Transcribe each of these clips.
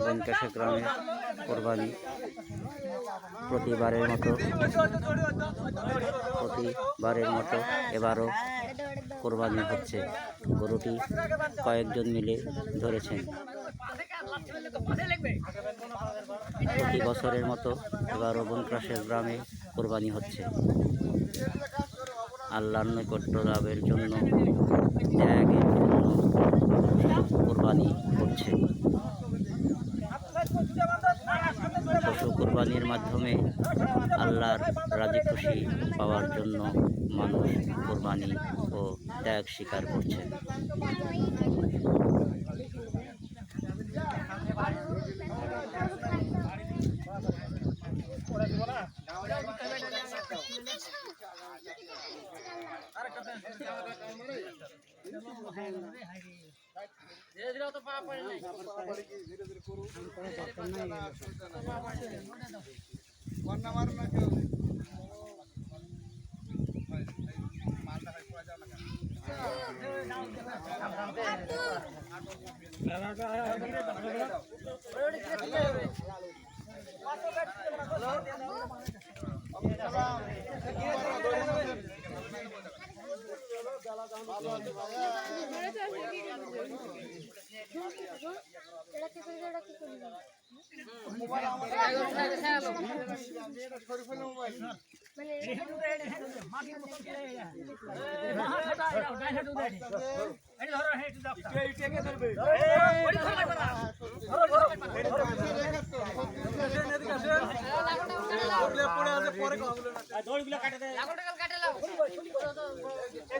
বনকাশা গ্রামে কোরবানি প্রতিবারের মতো এবারও কোরবানি হচ্ছে। গরুটি কয়েকজন মিলে ধরেছেন। প্রতি বছরের মতো এবারও বনকাশা গ্রামে কোরবানি হচ্ছে। আল্লাহর নৈকট্য লাভের জন্য ত্যাগের জন্য কোরবানি করছে। পশু কোরবানির মাধ্যমে আল্লাহর রাজি খুশি পাওয়ার জন্য মানুষ কোরবানি ও ত্যাগ স্বীকার করছে।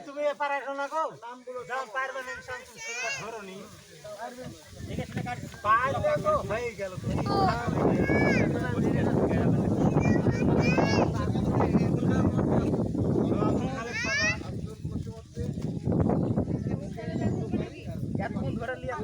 তুমি পারাইছো না গো দাম পারবে না ধরনি পারলে তো হয়ে গেল। এতক্ষণ ধরে লিয়া